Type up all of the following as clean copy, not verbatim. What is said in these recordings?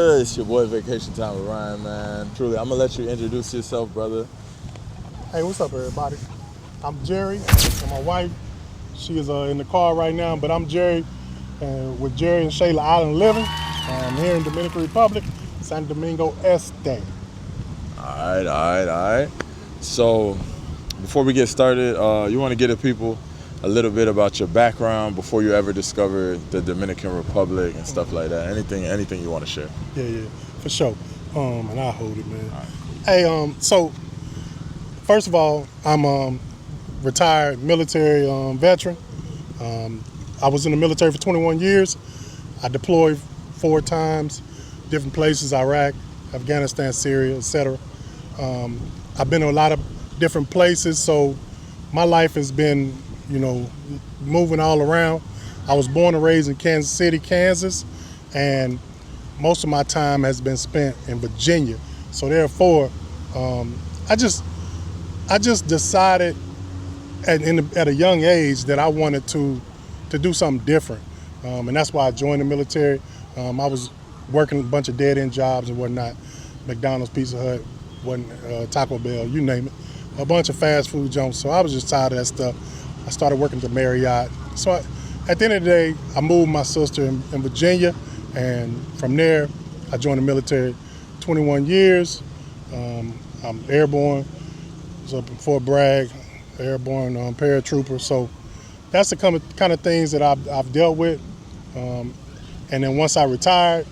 It's your boy Vacation Time with Ryan, man. Truly, I'm gonna let you introduce yourself, brother. Hey, what's up, everybody? I'm Jerry, and my wife, she is in the car right now, but I'm Jerry, with Jerry and Sheila Island Living. I'm here in Dominican Republic, Santo Domingo Este. All right. So, before we get started, you want to give the people a little bit about your background before you ever discovered the Dominican Republic and stuff like that. Anything you want to share? Yeah, for sure. And I'll hold it, man. Right. Hey, so first of all, I'm retired military veteran. I was in the military for 21 years. I deployed 4 times, different places: Iraq, Afghanistan, Syria, etc. I've been to a lot of different places, so my life has been, moving all around. I was born and raised in Kansas City, Kansas, and most of my time has been spent in Virginia. So therefore, I just decided at a young age that I wanted to do something different, and that's why I joined the military. I was working a bunch of dead-end jobs and whatnot, McDonald's, Pizza Hut, Taco Bell, you name it, a bunch of fast food jumps. So I was just tired of that stuff. I started working at the Marriott. So at the end of the day, I moved my sister in Virginia, and from there, I joined the military. 21 years. I'm airborne. I was up in Fort Bragg, airborne paratrooper. So that's the kind of things that I've dealt with. And then once I retired,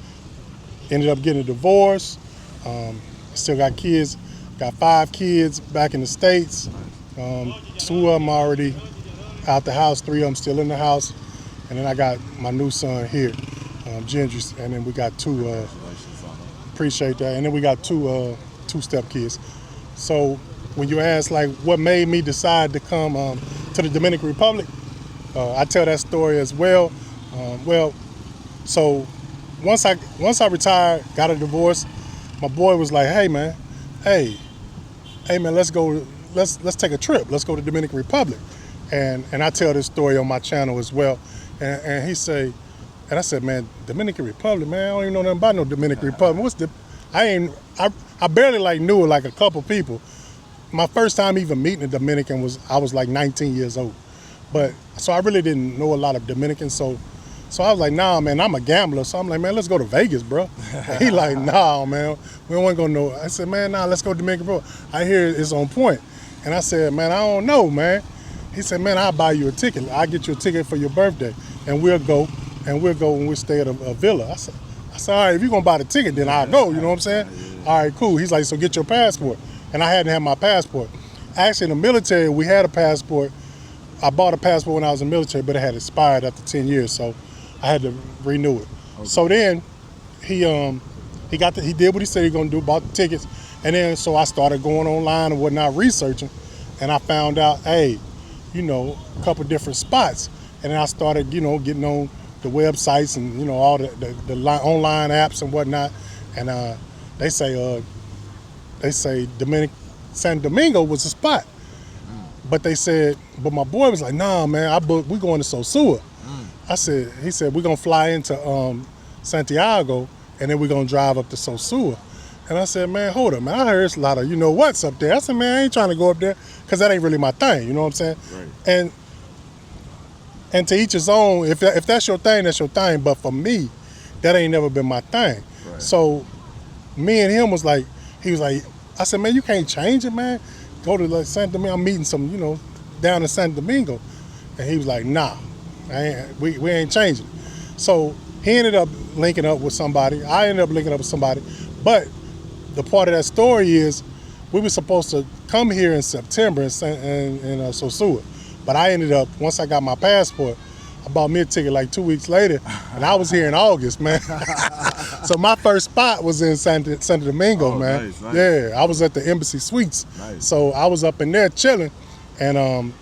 ended up getting a divorce. Still got kids. Got 5 kids back in the States. 2 of them already out the house, 3 of them still in the house. And then I got my new son here, Ginger, and then we got 2, appreciate that. And then we got 2 step kids. So when you ask like what made me decide to come to the Dominican Republic, I tell that story as well. So once I retired, got a divorce, my boy was like, hey man, let's go, let's take a trip. Let's go to Dominican Republic. And I tell this story on my channel as well. And he say, and I said, man, Dominican Republic, man, I don't even know nothing about no Dominican Republic. I barely knew like a couple people. My first time even meeting a Dominican I was like 19 years old. But so I really didn't know a lot of Dominicans. So I was like, nah, man, I'm a gambler. So I'm like, man, let's go to Vegas, bro. And he like, nah, man, we don't want to go no. I said, man, nah, let's go to Dominican Republic. I hear it's on point. And I said, man, I don't know, man. He said, man, I'll buy you a ticket. I'll get you a ticket for your birthday. And we'll go when we stay at a villa. I said, all right, if you're going to buy the ticket, then I'll go. You know what I'm saying? Yeah. All right, cool. He's like, so get your passport. And I hadn't had my passport. Actually, in the military, we had a passport. I bought a passport when I was in the military, but it had expired after 10 years. So I had to renew it. Okay. So then he did what he said he was going to do, bought the tickets. And then so I started going online and whatnot, researching. And I found out, a couple different spots. And then I started, getting on the websites and, all the online apps and whatnot. And they say Santo Domingo was a spot. But they said, but my boy was like, nah, man, we going to Sosua. He said, we're going to fly into Santiago and then we're going to drive up to Sosua. And I said, man, hold up, man. I heard it's a lot of what's up there. I said, man, I ain't trying to go up there because that ain't really my thing. You know what I'm saying? Right. And to each his own. If that's your thing, that's your thing. But for me, that ain't never been my thing. Right. So me and him was like, I said, man, you can't change it, man. Go to Santo Domingo. I'm meeting some, down in Santo Domingo. And he was like, nah, we ain't changing it. So he ended up linking up with somebody. I ended up linking up with somebody. But the part of that story is we were supposed to come here in September in Sosua. But I ended up, once I got my passport, I bought me a ticket like 2 weeks later, and I was here in August, man. So my first spot was in Santo Domingo, man. Nice. Yeah, I was at the Embassy Suites. Nice. So I was up in there chilling and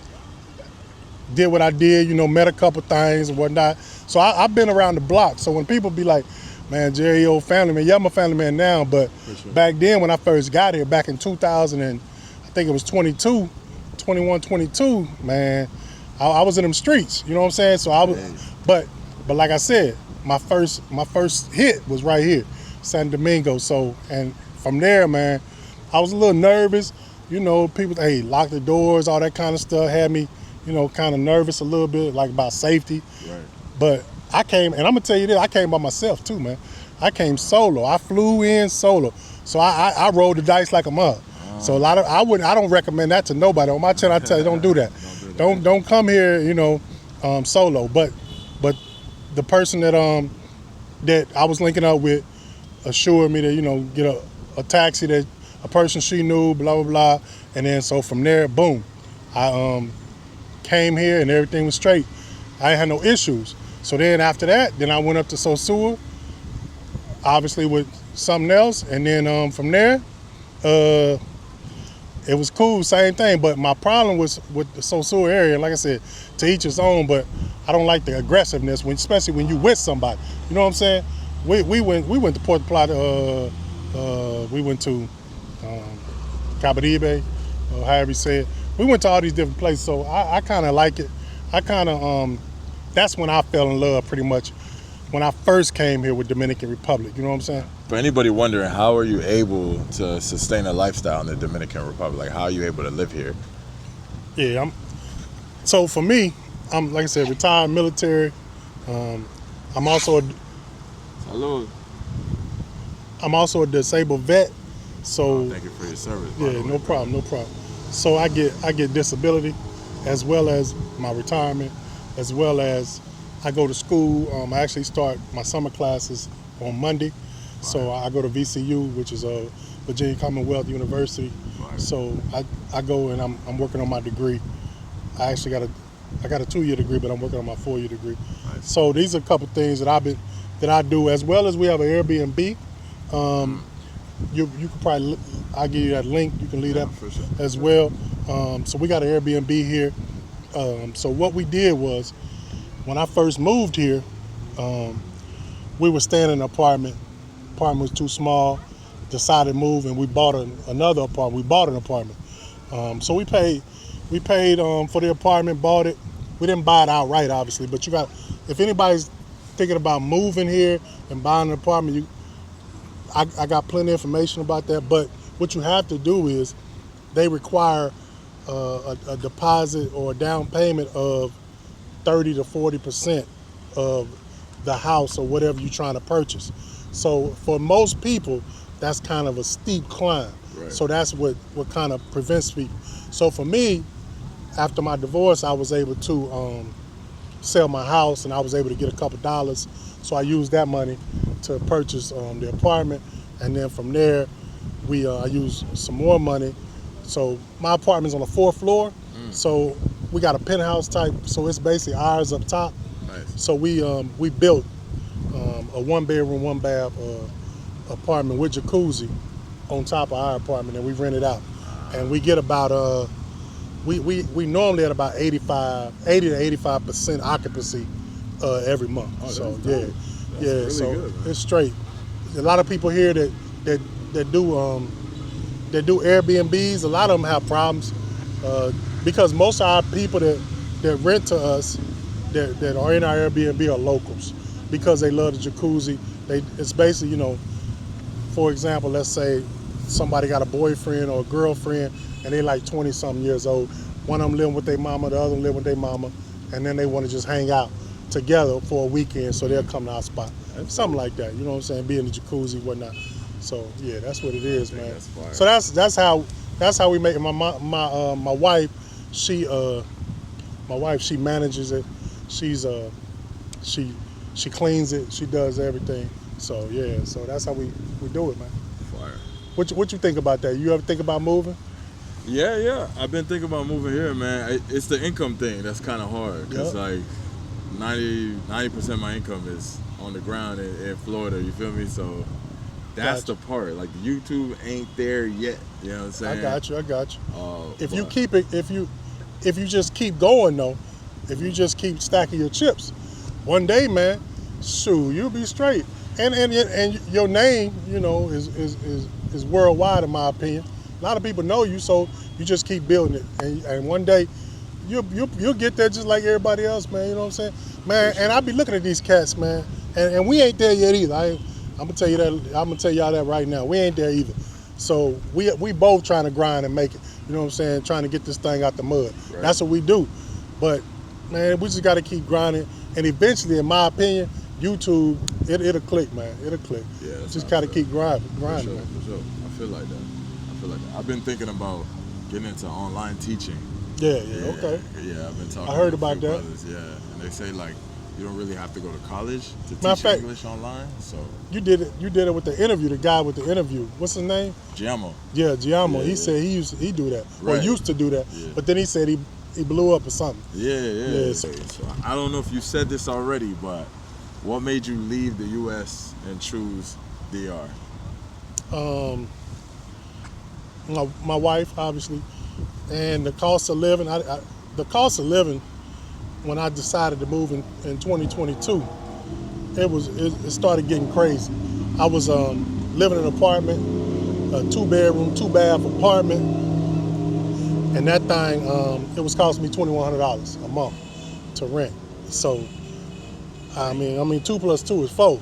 did what I did, met a couple things and whatnot. So I've been around the block. So when people be like, man, Jerry, old family man, yeah, I'm a family man now, but sure. Back then when I first got here, back in 2000 and I think it was 22, man, I was in them streets, you know what I'm saying? So I was, but like I said, my first hit was right here. Santo Domingo. So, and from there, man, I was a little nervous. You know, people, hey, lock the doors, all that kind of stuff had me, you know, kind of nervous a little bit, like about safety. Right. But I came, and I'm gonna tell you this, I came by myself too, man. I came solo. I flew in solo. So I rolled the dice like a mug. So I don't recommend that to nobody. On my channel, I tell you, don't do that. Don't come here, you know, solo. But the person that I was linking up with assured me that, you know, get a taxi, that a person she knew, blah blah blah. And then so from there, boom, I came here and everything was straight. I ain't had no issues. So then after that, then I went up to Sosua, obviously with something else, and then from there, it was cool, same thing. But my problem was with the Sosua area, like I said, to each his own. But I don't like the aggressiveness, especially when you with somebody. You know what I'm saying? We went to Puerto Plata. We went to Cabaribe, however you say it. We went to all these different places, so I kind of like it. I kind of that's when I fell in love, pretty much, when I first came here with Dominican Republic. You know what I'm saying? For anybody wondering, how are you able to sustain a lifestyle in the Dominican Republic? Like, how are you able to live here? Yeah, so for me, I'm, like I said, retired military. I'm also a disabled vet. So thank you for your service. Yeah, no problem. So I get disability, as well as my retirement, as well as I go to school. I actually start my summer classes on Monday. So I go to VCU, which is a Virginia Commonwealth University. Right. So I go and I'm working on my degree. I actually got a 2-year degree, but I'm working on my 4-year degree. Nice. So these are a couple things that I do, as well as we have an Airbnb. You could probably, I'll give you that link. You can leave that for sure. as well. So we got an Airbnb here. So what we did was, when I first moved here, we were staying in an apartment. Apartment was too small. Decided to move, and we bought another apartment. We bought an apartment. So we paid for the apartment. Bought it. We didn't buy it outright, obviously, but if anybody's thinking about moving here and buying an apartment, I got plenty of information about that. But what you have to do is, they require a deposit or a down payment of 30 to 40% of the house or whatever you're trying to purchase. So for most people, that's kind of a steep climb. Right. So that's what kind of prevents people. So for me, after my divorce, I was able to sell my house, and I was able to get a couple dollars. So I used that money to purchase the apartment, and then from there, I used some more money. So my apartment's on the 4th floor, so we got a penthouse type. So it's basically ours up top. Nice. So we built a 1-bedroom, 1-bath apartment with jacuzzi on top of our apartment, and we rent it out. And we get about we normally at about 80 to 85% occupancy every month. Oh, so that's yeah, dope. That's yeah. really So good, man. it's straight. A lot of people here that do Airbnbs. A lot of them have problems because most of our people that rent to us that are in our Airbnb are locals, because they love the jacuzzi. It's basically, you know, for example, let's say somebody got a boyfriend or a girlfriend, and they like 20-something years old. One of them living with their mama, the other one living with their mama, and then they want to just hang out together for a weekend, so they'll come to our spot. Something like that, you know what I'm saying? Be in the jacuzzi, whatnot. So yeah, that's what it is, man. That's fire. So that's how we make it. My wife, she manages it. She cleans it. She does everything. So yeah, so that's how we do it, man. Fire. What you think about that? You ever think about moving? Yeah. I've been thinking about moving here, man. It's the income thing that's kind of hard, because like 90% of my income is on the ground in Florida. You feel me? So that's Gotcha. the part. Like, YouTube ain't there yet. You know what I'm saying? I got you. If you but- keep it, if you just keep going though, if you just keep stacking your chips, one day, man, shoot, you'll be straight. And your name, you know, is worldwide, in my opinion. A lot of people know you, so you just keep building it, and one day you'll get there just like everybody else, man. You know what I'm saying, man? And I be looking at these cats, man, and we ain't there yet either. I'm gonna tell you that. I'm gonna tell y'all that right now. We ain't there either. So we both trying to grind and make it. You know what I'm saying? Trying to get this thing out the mud. Right. That's what we do. But man, we just got to keep grinding. And eventually, in my opinion, YouTube it'll click, man. It'll click. Yeah, Just gotta keep grinding, for sure, man. for sure. I feel like that. I've been thinking about getting into online teaching. Yeah, okay. Yeah, I've been talking. I heard to a about few that. brothers, yeah, and they say like you don't really have to go to college to Matter of teach fact, English online. So You did it with the interview. The guy with the interview. What's his name? Giammo. Yeah, Giammo. Yeah, He yeah. said he do that. Or Right. used to do that. Yeah. But then he said he blew up or something. Yeah. Yeah, So I don't know if you said this already, but what made you leave the U.S. and choose DR? My wife, obviously, and the cost of living. The cost of living when I decided to move in 2022, it started getting crazy. I was living in an apartment, a 2-bedroom, 2-bath apartment, and that thing it was costing me $2,100 a month to rent. So I mean 2 plus 2 is 4.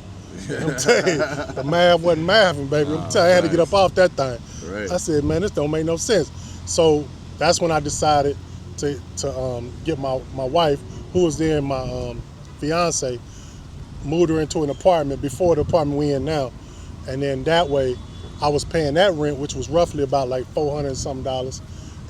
I'm telling you, the math wasn't mathing, baby. I'm telling you, I had to get up off that thing. Right. I said, man, this don't make no sense. So that's when I decided to get my wife, who was then my fiance, moved her into an apartment before the apartment we in now. And then that way, I was paying that rent, which was roughly about like $400 and something.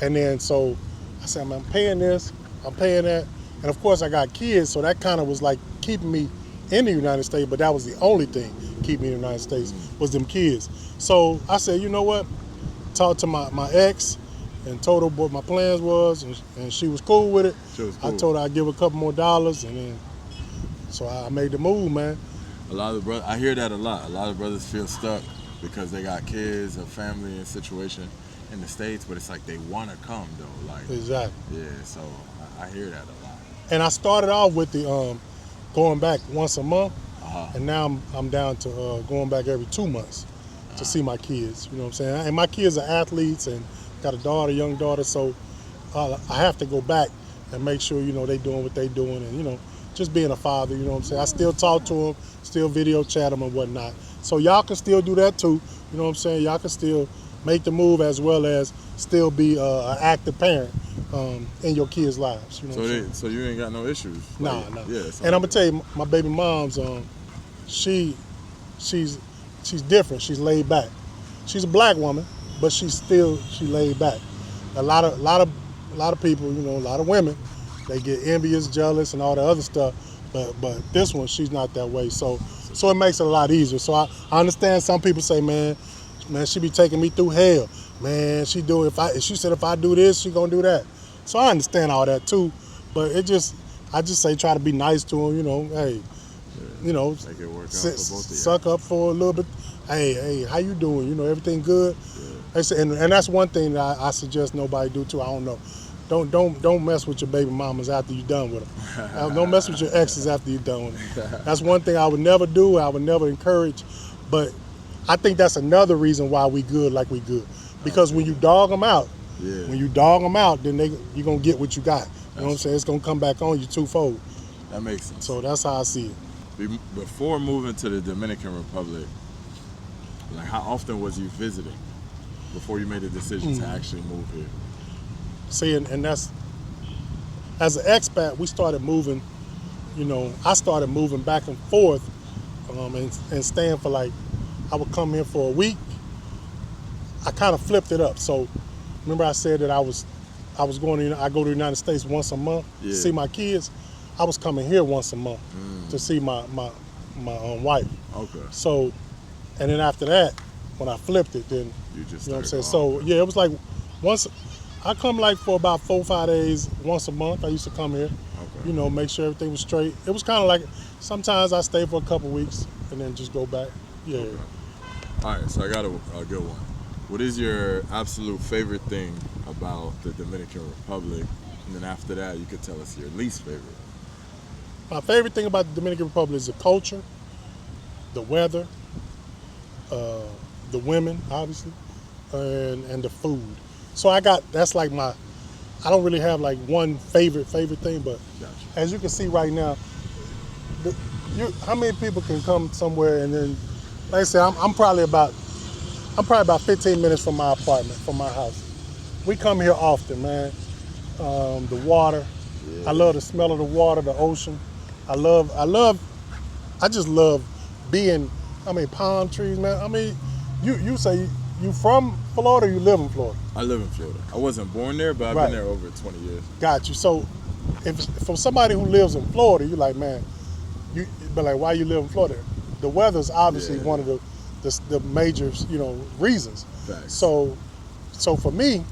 And then so I said, I'm paying this, I'm paying that. And of course I got kids, so that kind of was like keeping me in the United States, but that was the only thing keeping me in the United States was them kids. So I said, you know what? Talked to my ex and told her what my plans was, and she was cool with it. She was cool. I told her I'd give her a couple more dollars, and then so I made the move, man. A lot of I hear that a lot. A lot of brothers feel stuck because they got kids, a family, and situation in the States, but it's like they want to come though. Like Exactly. yeah, so I hear that a lot. And I started off with the going back once a month, and now I'm down to going back every 2 months to see my kids. You know what I'm saying? And my kids are athletes and got a daughter, young daughter, so I have to go back and make sure, you know, they doing what they doing, and, you know, just being a father, you know what I'm saying? I still talk to them, still video chat them and whatnot. So y'all can still do that too, you know what I'm saying? Y'all can still make the move as well as still be an active parent in your kids' lives. You know what I'm saying? So you ain't got no issues? Nah. Yeah, And I'm gonna tell you, my baby mom's, she's different. She's laid back. She's a black woman, but she laid back. A lot of people, you know, a lot of women, they get envious, jealous, and all the other stuff. But this one, she's not that way. So it makes it a lot easier. So I understand some people say, man, she be taking me through hell. Man, she said if I do this, she gonna do that. So I understand all that too. But I just say try to be nice to them. You know, hey, you know, make it work out for both of you. Suck up for a little bit. Hey, how you doing? You know, everything good? Yeah. And that's one thing that I suggest nobody do too. I don't know. Don't mess with your baby mamas after you're done with them. Don't mess with your exes after you're done with them. That's one thing I would never do. I would never encourage. But I think that's another reason why we good like we good. Because when you dog them out, then you're going to get what you got. You know what I'm saying? It's going to come back on you twofold. That makes sense. So that's how I see it. Before moving to the Dominican Republic, like how often was you visiting before you made a decision to actually move here? See, and that's, as an expat, we started moving, you know, I started moving back and forth and staying for like, I would come in for a week. I kind of flipped it up. So remember I said that I go to the United States once a month to see my kids. I was coming here once a month to see my wife. Okay. So, and then after that, when I flipped it, then You just you know what I'm saying. started So yeah, it was like once. I come like for about 4 or 5 days once a month. I used to come here, Okay. you know, make sure everything was straight. It was kind of like sometimes I stay for a couple weeks and then just go back. Yeah. Okay. All right, so I got a good one. What is your absolute favorite thing about the Dominican Republic? And then after that, you could tell us your least favorite. My favorite thing about the Dominican Republic is the culture, the weather, the women, obviously, and the food. So that's like I don't really have like one favorite thing, but Gotcha. as you can see right now, how many people can come somewhere and then like I said, I'm probably about 15 minutes from my apartment, from my house. We come here often, man. The water. Yeah. I love the smell of the water, the ocean. I just love being, palm trees, man. You say you from Florida or you live in Florida? I live in Florida. I wasn't born there, but I've Right. been there over 20 years. Got you. So if for somebody who lives in Florida, you're like, man, but like, why you live in Florida? The weather's obviously one of the major, reasons. Facts. So for me,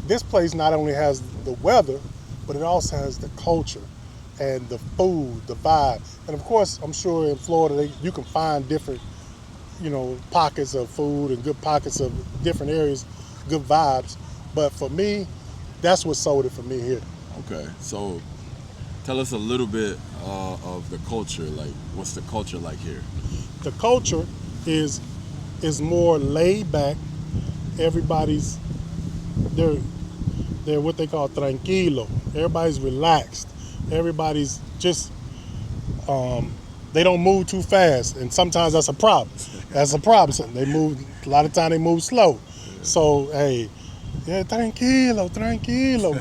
this place not only has the weather, but it also has the culture and the food, the vibe. And of course, I'm sure in Florida you can find different, pockets of food and good pockets of different areas, good vibes. But for me, that's what sold it for me here. Okay, so tell us a little bit of the culture. Like, what's the culture like here? The culture is more laid back. Everybody's they're what they call tranquilo. Everybody's relaxed. Everybody's just they don't move too fast, and sometimes that's a problem. That's a problem. So they move a lot of time. They move slow. So hey, yeah, tranquilo,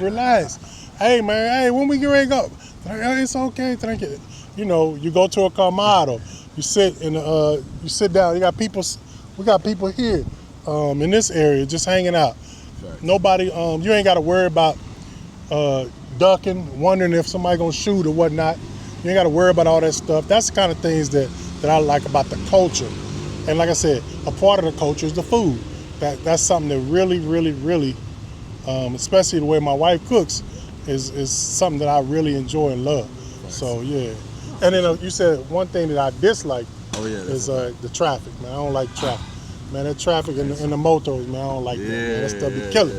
relax. Hey man, hey, when we get ready to go, it's okay, tranquilo. You go to a colmado. You sit down. We got people here in this area just hanging out. Facts. Nobody, you ain't got to worry about ducking, wondering if somebody gonna shoot or whatnot. You ain't got to worry about all that stuff. That's the kind of things that I like about the culture. And like I said, a part of the culture is the food. That's something that really, really, really, especially the way my wife cooks, is something that I really enjoy and love. Facts. So yeah. And then you said one thing that I dislike is okay. the traffic, man. I don't like traffic. Man, that traffic in the motos, man, I don't like that. Man. That stuff be killing.